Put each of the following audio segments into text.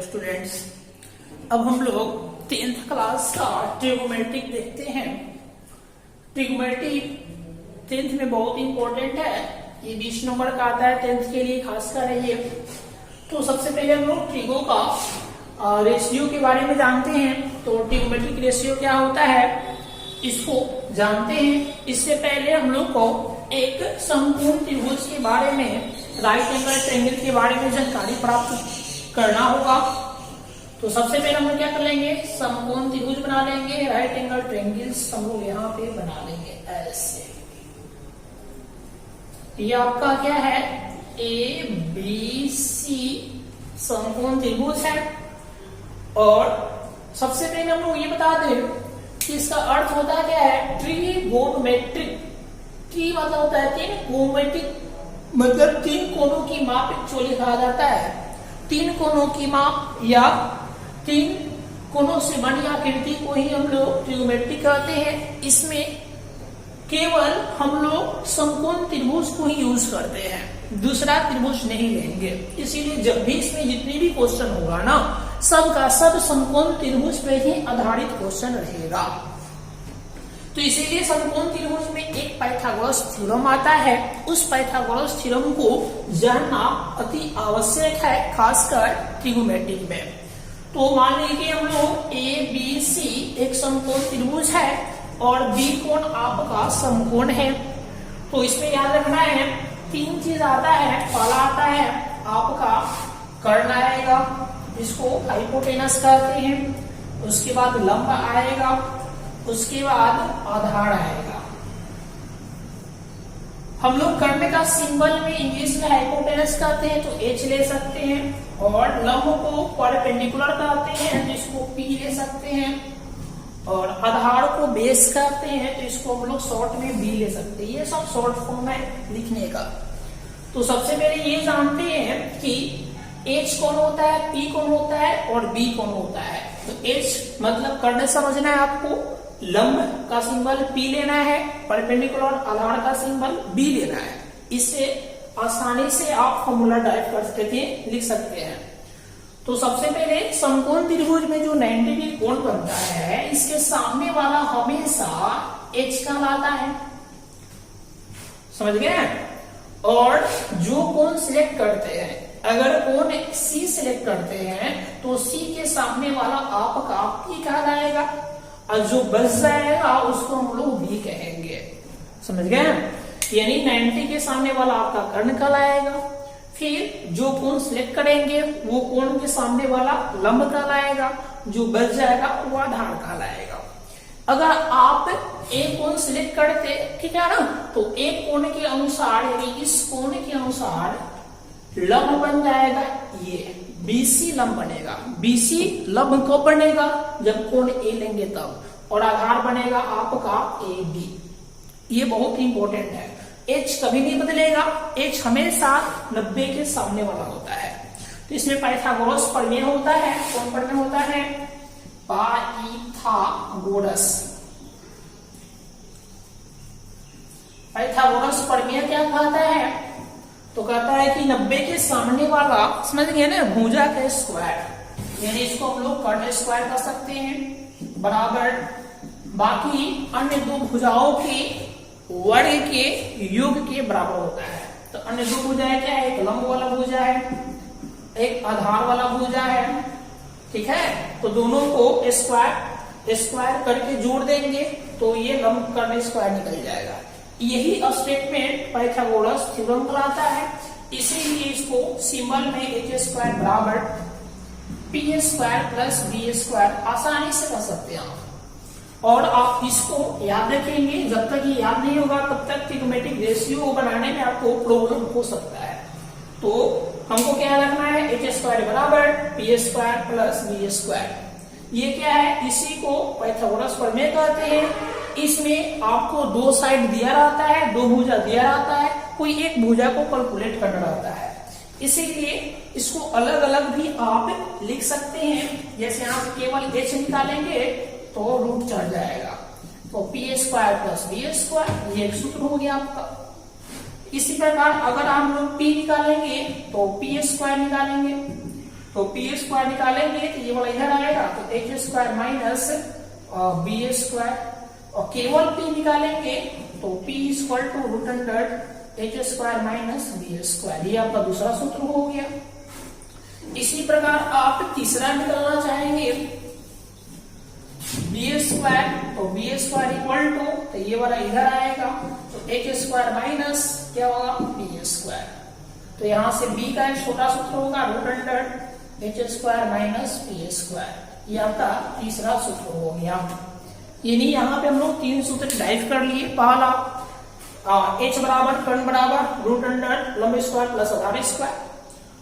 Students, अब हम लोग 10th क्लास का ट्रिगोमेट्रिक देखते हैं। ट्रिगोमेट्रिक 10th में बहुत इंपॉर्टेंट है, ये 20 नंबर का आता है 10th के लिए, खासकर है ये। तो सबसे पहले हम लोग ट्रिगो का रेशियो के बारे में जानते हैं। तो ट्रिगोमेट्रिक रेशियो क्या होता है इसको जानते हैं। इससे पहले हम लोग को एक समकोण त्रिभुज के बारे में, राइट एंगल ट्रायंगल के बारे में जानकारी प्राप्त करना होगा। तो सबसे पहले हम लोग क्या कर लेंगे, समकोण त्रिभुज बना लेंगे, राइट एंगल ट्रायंगल्स हम लोग यहाँ पे बना लेंगे ऐसे। ये आपका क्या है, ए बी सी समकोण त्रिभुज है। और सबसे पहले हम लोग ये बता दें कि इसका अर्थ होता क्या है, ट्रिगोनोमेट्रिक। ट्री मतलब होता है तीन, गोमेट्रिक मतलब तीन कोणों की माप एक्चुअली कहा जाता है। तीन कोणों की माप या तीन कोणों से बनी आकृति को ही हम लोग ट्रिगोमेट्रिक कहते हैं। इसमें केवल हम लोग समकोण त्रिभुज को ही यूज करते हैं, दूसरा त्रिभुज नहीं लेंगे। इसीलिए जब भी इसमें जितनी भी क्वेश्चन होगा ना, सबका सब समकोण त्रिभुज पे ही आधारित क्वेश्चन रहेगा। तो इसीलिए समकोण त्रिभुज में एक पाइथागोरस थ्योरम आता है। उस पाइथागोरस थ्योरम को जानना अति आवश्यक है, खासकर ट्रिगोमेट्रिक में। तो मान लीजिए हम लोग ए बी सी एक समकोण त्रिभुज है और बी कोण आपका समकोण है। तो इसमें याद रखना है तीन चीज आता है। पहला आता है आपका कर्ण आएगा, इसको हाइपोटेनस कहते हैं। उसके बाद लंब आएगा, उसके बाद आधार आएगा। हम लोग कर्ण का सिंबल में इंग्लिश में हाइपोटेनस कहते हैं तो एच ले सकते हैं, और लंब को परपेंडिकुलर कहते हैं तो इसको पी ले सकते हैं, और आधार को बेस कहते हैं तो इसको हम लोग शॉर्ट में बी ले सकते हैं। ये सब शॉर्ट फॉर्म है लिखने का। तो सबसे पहले ये जानते हैं कि एच कौन होता है, पी कौन होता है और बी कौन होता है। तो एच मतलब कर्ण समझना है आपको, लंब का सिंबल पी लेना है, परपेंडिकुलर आधार का सिंबल बी लेना है। इससे आसानी से आप फॉर्मूला टाइप कर सकते हैं, लिख सकते हैं। तो सबसे पहले समकोण त्रिभुज में जो 90 डिग्री कोण बनता है, इसके सामने वाला हमेशा एच कहलाता है, समझ गए। और जो कोण सिलेक्ट करते हैं, अगर कोण सी सिलेक्ट करते हैं तो सी के सामने वाला आपका पी कहलाएगा, और जो बच जाएगा उसको हम लोग बी कहेंगे, समझ गए। यानी 90 के सामने वाला आपका कर्ण कहलाएगा। फिर जो कोण सिलेक्ट करेंगे वो कोण के सामने वाला लंब कहलाएगा, जो बच जाएगा वो आधार कहलाएगा। अगर आप एक कोण सिलेक्ट करते, ठीक है ना, तो एक कोण के अनुसार यानी इस कोण के अनुसार लंब बन जाएगा, ये बीसी लंब बनेगा। बीसी लंब कब बनेगा, जब कोण ए लेंगे तब, और आधार बनेगा आपका ए बी। ये बहुत इंपॉर्टेंट है। एच कभी नहीं बदलेगा, एच हमेशा 90 के सामने वाला होता है। तो इसमें पाइथागोरस प्रमेय होता है। कौन प्रमेय होता है, पाइथागोरस। पाइथागोरस प्रमेय क्या कहता है, तो कहता है कि 90 के सामने वाला, समझ गए ना, भुजा का स्क्वायर, यानी इसको हम लोग कर्ण स्क्वायर कर सकते हैं, बराबर बाकी अन्य दो भुजाओं के वर्ग के योग के बराबर होता है। तो अन्य दो भुजाएं क्या है, एक लंब वाला भुजा है, एक आधार वाला भुजा है, ठीक है। तो दोनों को स्क्वायर करके जोड़ देंगे तो ये लंब कर्ण स्क्वायर निकल जाएगा। यही स्टेटमेंट पाइथागोरस थ्योरम कहलाता है। इसीलिए इसको सिंबल में एच स्क्वायर बराबर p square plus b square आसानी से कर सकते हैं आप। और आप इसको याद रखेंगे, जब तक ये याद नहीं होगा तब तक ट्रिगोमेट्रिक रेशियो बनाने में आपको प्रॉब्लम हो सकता है। तो हमको क्या रखना है, एच स्क्वायर बराबर p square plus b square. ये क्या है, इसी को पाइथागोरस प्रमेय कहते हैं। इसमें आपको दो साइड दिया रहता है, दो भुजा दिया रहता है, कोई एक भुजा को कैलकुलेट करना रहता है। इसीलिए इसको अलग अलग भी आप लिख सकते हैं। जैसे आप केवल एच निकालेंगे तो रूट चढ़ जाएगा, तो p square plus b square, ये एक सूत्र हो गया आपका। इसी प्रकार अगर हम लोग पी निकालेंगे तो पी स्क्वायर निकालेंगे, तो पी स्क्वायर निकालेंगे तो ये वाला इधर आएगा, तो h square minus b square, और केवल पी निकालेंगे तो p equal to root under h square minus b square. ये आपका दूसरा सूत्र हो गया। इसी प्रकार आप तीसरा निकालना चाहेंगे बी स्क्वायर, तो बी स्क्वायर इक्वल टू, तो ये वाला इधर आएगा, तो एच स्क्वायर माइनस क्या होगा बी स्क्वायर। तो यहां से b का एक छोटा सूत्र होगा root under h square minus b square. ये आपका तीसरा सूत्र हो गया। यानी यहाँ पे हम लोग तीन सूत्र डाइव कर लिए। पहला h बराबर कर्ण बराबर रूट अंडर लंब स्क्वायर प्लस आधार स्क्वायर,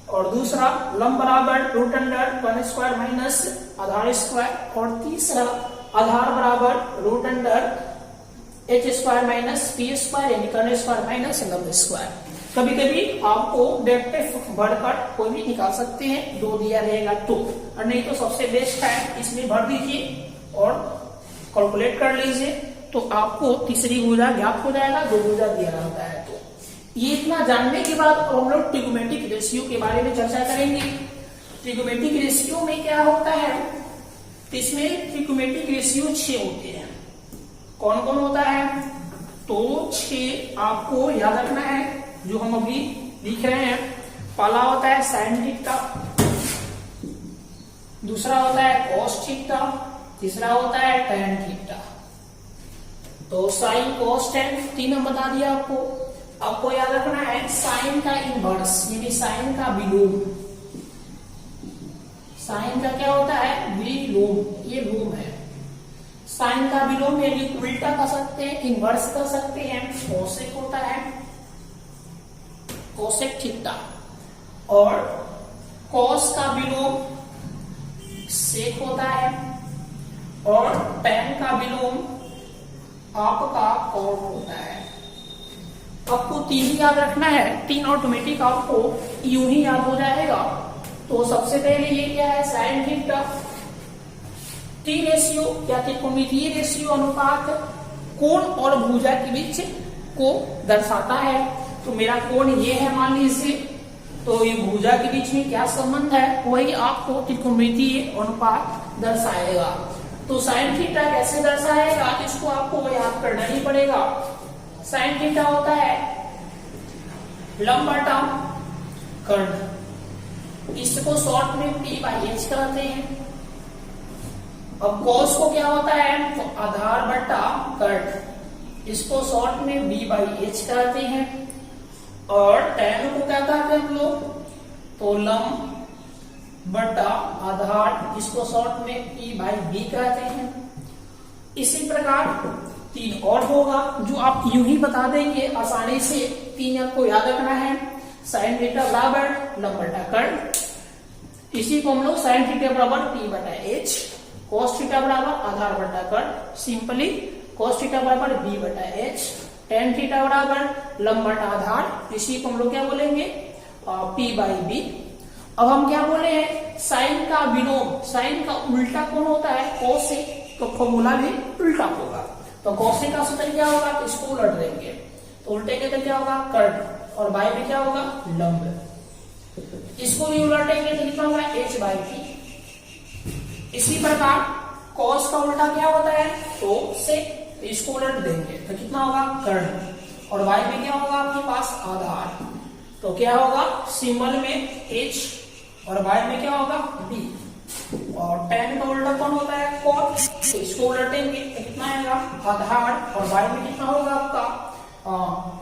और दूसरा लंब बराबर रूट अंडर कर्ण स्क्वायर माइनस आधार स्क्वायर, और तीसरा आधार बराबर root under h square minus p square यानी कर्ण स्क्वायर माइनस लंब स्क्वायर। कभी कभी आपको डायरेक्ट बढ़कर कोई भी निकाल सकते हैं, दो दिया रहेगा तो, और नहीं तो सबसे बेस्ट है इसमें भर दीजिए और कैलकुलेट कर लीजिए, तो आपको तीसरी भुजा ज्ञात हो जाएगा, दो भुजा दिया रहता है। तो ये इतना जानने के बाद हम लोग ट्रिगोमेट्रिक रेशियो के बारे में चर्चा करेंगे। ट्रिगोमेट्रिक रेशियो में क्या होता है, तो इसमें ट्रिगोमेट्रिक रेशियो 6 होते हैं। कौन कौन होता है, तो 6 आपको याद रखना है जो हम अभी लिख रहे हैं। पहला होता है साइन थीटा, दूसरा होता है कॉस थीटा, तीसरा होता है टैन थीटा। तो साइन कॉस टैन तीन हम बता दिया आपको। आपको याद रखना है साइन का इनवर्स यानी साइन का विलोम। साइन का क्या होता है विलोम, ये लोम है। साइन का विलोम यानी उल्टा कर सकते हैं, इनवर्स कर सकते हैं। कोसेक होता है कोसेक थीटा, और कॉस का विलोम सेक होता है, और टैन का विलोम आपका कॉट होता है। आपको तीन ही याद रखना है, तीन ऑटोमेटिक आपको यूं ही याद हो जाएगा। तो सबसे पहले ये क्या है साइन थीटा, टी रेशियो या त्रिकोणमितीय रेशियो अनुपात कोण और भुजा के बीच को दर्शाता है। तो मेरा कोण ये है मान लीजिए, तो ये भुजा के बीच में क्या संबंध है वही आपको त्रिकोणमितीय अनुपात दर्शाएगा। तो साइन थीटा कैसे दर्शाएगा, इसको आपको याद करना ही पड़ेगा। साइन थीटा होता है लंब बटा कर्ण, इसको शॉर्ट में p बाई h कहते हैं। अब कॉस को क्या होता है, तो आधार बटा कर्ण, इसको शॉर्ट में b बाई h कहते हैं। और टैन को क्या कहते हैं हम लोग, तो लंब बटा आधार, इसको शॉर्ट में p बाई b कहते हैं। इसी प्रकार तीन और होगा जो आप यूं ही बता देंगे आसानी से। तीन आपको याद रखना है, साइन थीटा बराबर लंब बटा कर्ण, इसी को हम लोग साइन थीटा बराबर p बटा h, कॉस थीटा बराबर आधार बटा कर्ण, सिंपली कॉस थीटा बराबर b बटा h, टेन थीटा बराबर लंब बटा आधार, इसी को हम लोग क्या बोलेंगे p बाई b। अब हम क्या बोले हैं साइन का विलोम, साइन का उल्टा कौन होता है कोसेक, तो फॉर्मूला भी उल्टा होगा। तो कोसेक का सूत्र क्या होगा, तो इसको उलट देंगे, तो उल्टे के तो क्या होगा कर्ण, और बाई में क्या होगा लंब, इसको भी उलटेंगे तो कितना होगा h बाई p। इसी प्रकार कॉस का उल्टा क्या होता है तो सेक, इसको उलट देंगे तो कितना होगा कर्ण, और y में क्या होगा आपके पास आधार, तो क्या होगा सिंबल में h और y में क्या होगा b। और tan का उल्टा कौन होता है cot, तो इसको उलटेंगे तो कितना आएगा आधार, और y में कितना होगा आपका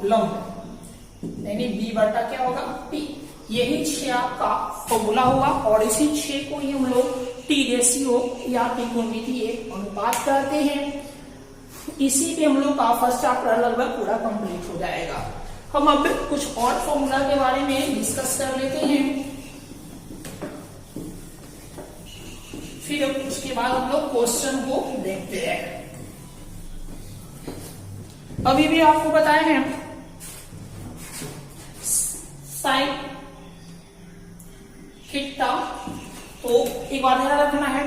लंब, यानी b बटा क्या होगा p। यही 6 आपका फॉर्मूला होगा, और इसी 6 को ही हम लोग टी रेशियो या त्रिकोणमितीय अनुपात कहते हैं। इसी पे हम लोग का फर्स्ट चैप्टर लगभग पूरा कंप्लीट हो जाएगा। हम अब कुछ और फॉर्मूला के बारे में डिस्कस कर लेते हैं, फिर उसके बाद हम लोग क्वेश्चन को देखते हैं। अभी भी आपको बताए हैं साइन थीटा, तो एक बात ध्यान रखना है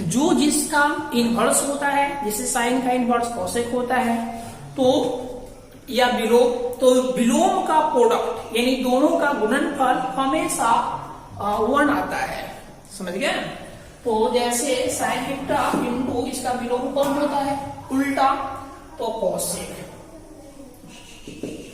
जो जिसका इनवर्स होता है, जैसे साइन का इनवर्स कोसेक होता है, तो या विलोम, तो विलोम का प्रोडक्ट यानी दोनों का गुणनफल हमेशा 1 आता है। समझ गए? तो जैसे साइन थीटा इंटू इसका विलोम कौन होता है, उल्टा, तो कोसेक।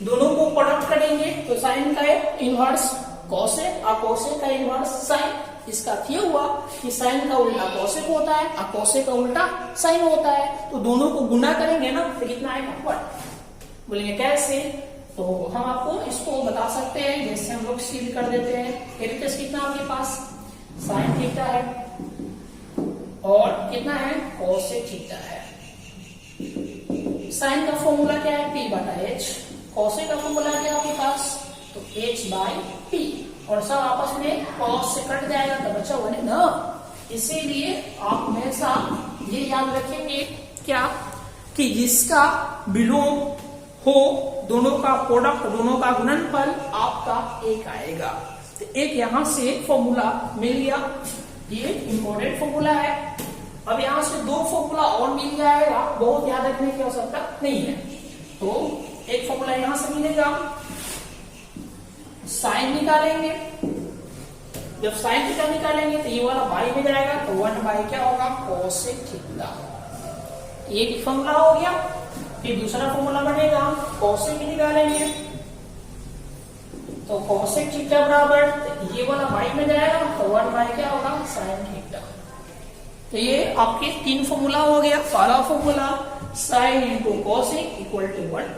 दोनों को प्रोडक्ट करेंगे तो साइन का इनवर्स कोसेक और कोसेक का इनवर्स साइन। इसका क्या हुआ कि साइन का उल्टा कोसेक होता है और कोसेक का उल्टा साइन होता है। तो दोनों को गुना करेंगे ना तो कितना आएगा 1। बोलेंगे कैसे? तो हम आपको इसको बता सकते हैं, जैसे हम लोग सील कर देते हैं। हेरिटेज कितना आपके पास, साइन थीटा है और कितना है, कोसेक थीटा है। साइन का फॉर्मूला क्या है, p बटा h। कोसेक का फॉर्मूला क्या है आपके पास, तो h बाई p। और सब आपस में कॉस से कट जाएगा तो बचा हुआ ना। इसीलिए आप हमेशा ये याद रखेंगे क्या, कि जिसका विलोम हो, दोनों का प्रोडक्ट, दोनों का गुणनफल आपका एक आएगा। तो एक यहां से फॉर्मूला मिल गया, ये इंपॉर्टेंट फॉर्मूला है। अब यहां से 2 फॉर्मूला और मिल जाएगा, बहुत याद रखने की आवश्यकता नहीं है। तो एक फॉर्मूला यहां से मिलेगा, साइन निकालेंगे। जब साइन थीटा निकालेंगे तो ये वाला बाई में जाएगा, तो 1 बाई क्या होगा, कोसेक थीटा। एक फॉर्मूला हो गया। फिर दूसरा फॉर्मूला बनेगा, कोसेक निकालेंगे तो कोसेक थीटा बराबर, तो ये वाला बाई में जाएगा तो 1 बाई क्या होगा, साइन थीटा। तो ये आपके 3 फॉर्मूला हो गया। पहला formula sine into cosec equal to 1,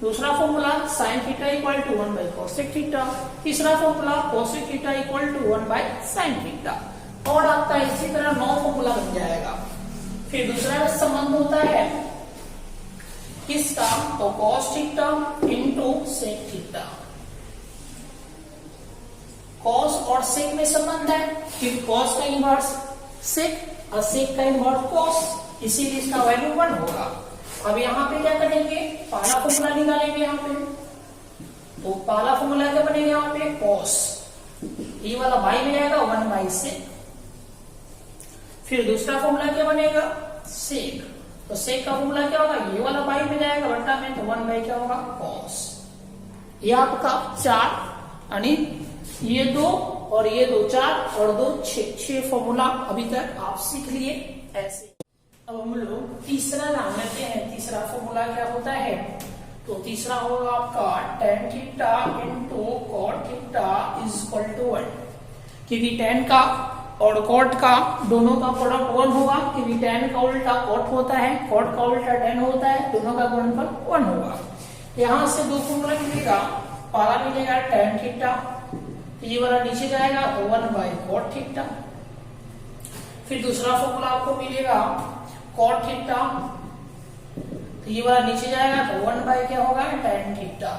दूसरा formula sine theta equal to 1 by cosec theta, तीसरा formula cosec theta equal to 1 by sine theta. और आपका इसी तरह 9 फॉर्मूला बन जाएगा। फिर दूसरा संबंध होता है किसका, तो cos theta into sec theta. Cos और सेक में संबंध है, फिर कॉस का इनवर्स सेक और सेक का इनवर्स कॉस, इसीलिए इसका वैल्यू 1 होगा। अब यहाँ पे क्या करेंगे, पहला फॉर्मूला निकालेंगे यहाँ पे। तो पहला फॉर्मूला क्या बनेगा यहाँ पे, कॉस, ये वाला बाई में जाएगा 1 बाई सेक। फिर दूसरा फॉर्मूला क्या बनेगा, सेक, तो सेक का फॉर्मूला क्या होगा, ये वाला बाई में जाएगा बट्टा में, तो 1 बाई क्या होगा, कॉस। ये आपका 4 यानी ये 2 और ये 2, 4 और 2 6 फॉर्मूला अभी तक आप सीख लिए ऐसे। अब हम लोग तीसरा नाम लेते हैं। तीसरा फॉर्मूला क्या होता है, तो तीसरा होगा आपका tan theta into cot theta is equal to 1। क्योंकि tan का और कॉट का दोनों का प्रोडक्ट 1 होगा, क्योंकि tan का उल्टा कॉट होता है, कॉट का उल्टा tan होता है, दोनों का गुणनफल 1 होगा। यहाँ से 2 फॉर्मूला मिलेगा, पहला मिलेगा tan थीटा, ये वाला नीचे जाएगा तो 1 बाई कॉट थीटा। फिर दूसरा फॉर्मूला आपको मिलेगा कॉट थीटा, तो ये वाला नीचे जाएगा तो 1 बाई क्या होगा, tan थीटा।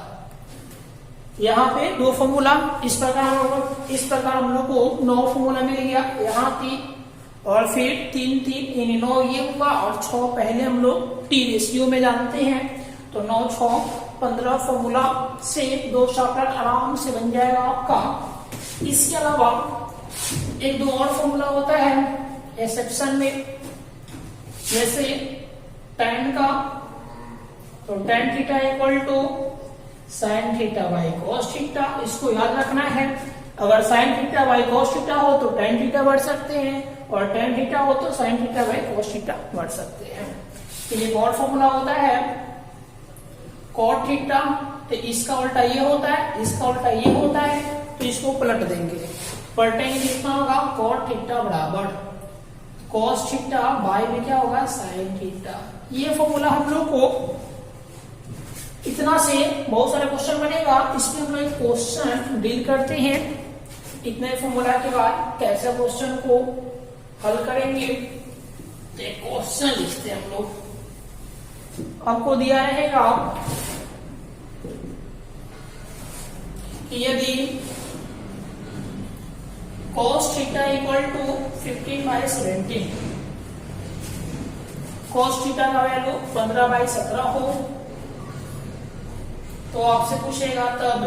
यहाँ पे 2 फॉर्मूला इस प्रकार हम लोग को 9 फॉर्मूला मिल गया। यहाँ 3 और फिर 3 3 9 ये हुआ, और 6 पहले हम लोग टी रेशियो में जानते हैं, तो 9 6 15 फॉर्मूला से 2 चैप्टर आराम से बन जाएगा आपका। इसके अलावा 1-2 और फॉर्मूला होता है एक्सेप्शन में, जैसे tan का, तो tan theta equal to sine theta by cos theta. इसको याद रखना है, अगर sine theta by cos theta हो तो tan थीटा बढ़ सकते हैं, और tan थीटा हो तो sign theta by cos theta बढ़ सकते हैं। तो ये और फॉर्मूला होता है कॉट थीटा, तो इसका उल्टा ये होता है, इसका उल्टा ये होता है, तो इसको पलट देंगे। पलटेंगे कितना होगा, कॉट थीटा बराबर कॉस थीटा बाई में क्या होगा, साइन थीटा। ये फॉर्मूला हम लोग को इतना से बहुत सारे क्वेश्चन बनेगा, इसमें हम लोग एक क्वेश्चन डील करते हैं। इतने फॉर्मूला के बाद कैसे क्वेश्चन को हल करेंगे, तो एक क्वेश्चन लिखते हैं हम लोग। आपको दिया रहेगा कि यदि cos theta equal to 15/17, cos theta का वैल्यू 15/17 हो, तो आपसे पूछेगा तब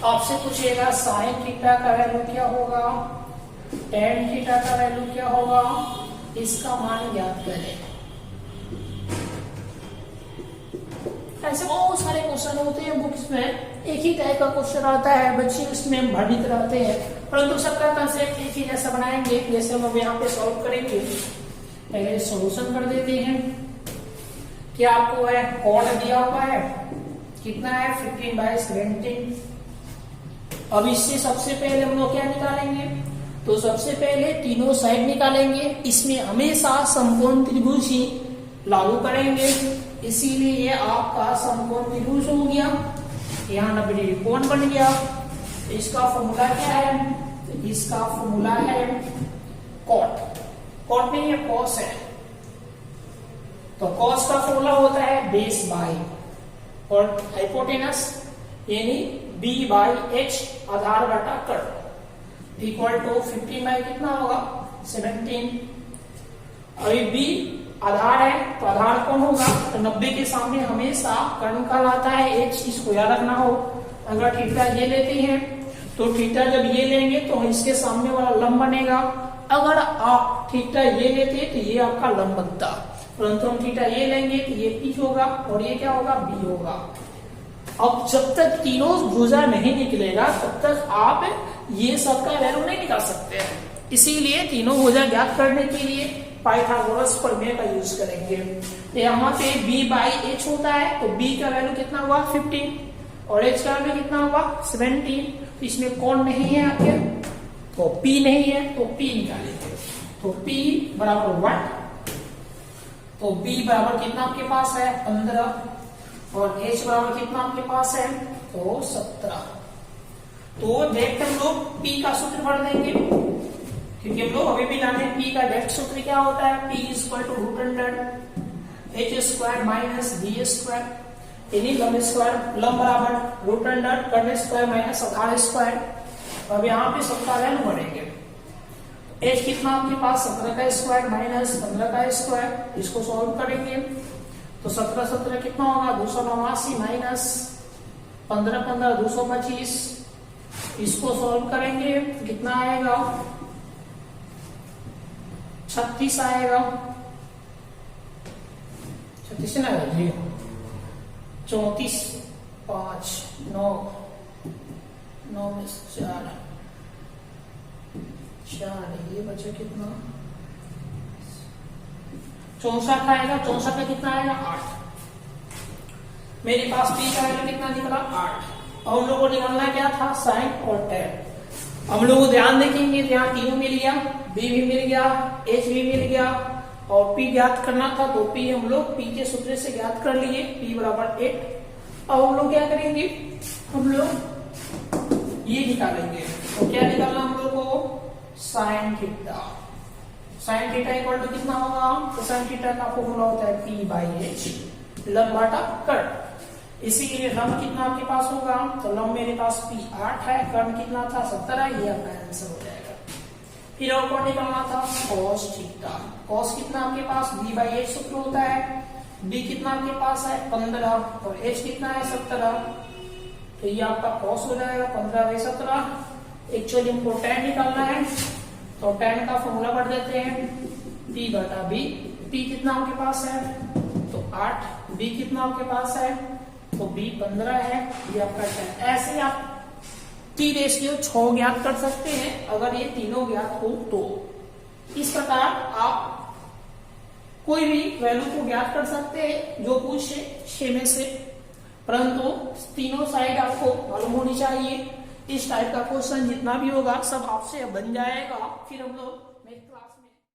आपसे पूछेगा साइन थीटा का वैल्यू क्या होगा, tan थीटा का वैल्यू क्या होगा, इसका मान ज्ञात करें। ऐसे बहुत सारे क्वेश्चन होते हैं बुक्स में, एक ही टाइप का क्वेश्चन आता है, बच्चे उसमें भ्रमित रहते हैं, परंतु सबका कंसेप्ट एक ही जैसा बनाएंगे। जैसे हम अब यहाँ पे सॉल्व करेंगे, पहले सॉल्यूशन कर देते हैं। क्या आपको है कॉर्ड दिया हुआ है, कितना है 15/17। अब इससे सबसे पहले हम लोग क्या निकालेंगे, तो सबसे पहले तीनों साइड निकालेंगे। इसमें हमेशा समकोण त्रिभुज ही लागू करेंगे, इसीलिए ये आपका समकोण त्रिभुज हो गया। यहाँ 90 डिग्री कोण बन गया। इसका फॉर्मूला क्या है, इसका फॉर्मूला है कॉट नहीं है कॉस है। तो कॉस का फॉर्मूला होता है बेस बाई और हाइपोटेनस यानी b बाई h आधार बटा कट इक्वल टू 15 बाई कितना होगा 17। अभी b आधार है तो आधार कौन होगा, तो 90 के सामने हमेशा कर्ण का आता है h, इसको याद रखना हो। अगर थीटा ये लेते हैं तो थीटा जब ये लेंगे तो इसके सामने वाला लंब बनेगा। अगर आप थीटा ये लेते तो ये आपका लंब बनता, परंतु हम थीटा ये लेंगे तो ये पी होगा और ये क्या होगा बी होगा। अब जब तक तीनों भुजा नहीं निकलेगा तब तक आप ये सब का वैल्यू नहीं निकाल सकते हैं। इसीलिए तीनों भुजा ज्ञात करने के लिए पाइथागोरस प्रमेय का यूज करेंगे। तो यहाँ पे b बाई h होता है, तो b का वैल्यू कितना हुआ 15 और h का वैल्यू कितना हुआ 17। इसमें कौन नहीं है आपके, तो p नहीं है तो p निकालेंगे। तो p बराबर 1, तो b बराबर कितना आपके पास है 15 और h बराबर कितना आपके पास है तो 17। तो देखते हम लोग p का सूत्र भर देंगे, क्योंकि हम लोग अभी भी जाने p का डायरेक्ट सूत्र क्या होता है, p equal to √100 h² minus d square, यानी लंब स्क्वायर लंब बराबर √100 कर्ण स्क्वायर माइनस आधार स्क्वायर। अब यहाँ पे सबका वैल्यू बढ़ेंगे। h कितना आपके पास 17 का स्क्वायर माइनस 15 का स्क्वायर, इसको सॉल्व करेंगे तो 17 कितना होगा 289 माइनस 15 225। इसको सॉल्व करेंगे तो कितना आएगा 36 आएगा, 36 ना जी 34 5 9 9 में 4 ये बचे कितना 64 आएगा। 64 का कितना आएगा 8। मेरे पास p का वैल्यू कितना निकला 8। और हम लोगों को निकालना क्या था साइन और tan। हम लोग ध्यान देखेंगे, यहाँ तीनों मिल गया, b भी मिल गया, h भी मिल गया और p ज्ञात करना था तो p हम लोग p के सूत्र से ज्ञात कर लिए, p बराबर 8। अब हम लोग क्या करेंगे, हम लोग ये निकालेंगे। तो क्या निकालना हम लोग को sine theta. Sine theta equal to कितना होगा, तो साइन थीटा का फॉर्मूला होता है p बाई h लंब बटा कर्ण। इसीलिए लंब कितना आपके पास होगा, तो लंब मेरे पास p 8 है, कर्ण कितना था 17 है, ये आपका आंसर हो जाएगा। फिर और कौन निकालना था cos थीटा। cos कितना आपके पास b बाई h सूत्र होता है, b कितना आपके पास है 15 और h कितना है 17, तो ये आपका cos हो जाएगा 15 बाई 17। एक्चुअली हमको tan निकालना है तो tan का फॉर्मूला पढ़ देते हैं p बटा b। p कितना आपके पास है तो 8, b कितना आपके पास है तो b 15 है, ये आपका tan। ऐसे आप t रेशियो 6 ज्ञात कर सकते हैं अगर ये तीनों ज्ञात हो तो। इस प्रकार आप कोई भी वैल्यू को ज्ञात कर सकते हैं जो पूछे 6 में से, परंतु तीनों साइड आपको मालूम होनी चाहिए। इस टाइप का क्वेश्चन जितना भी होगा सब आपसे बन जाएगा। फिर हम लोग नेक्स्ट क्लास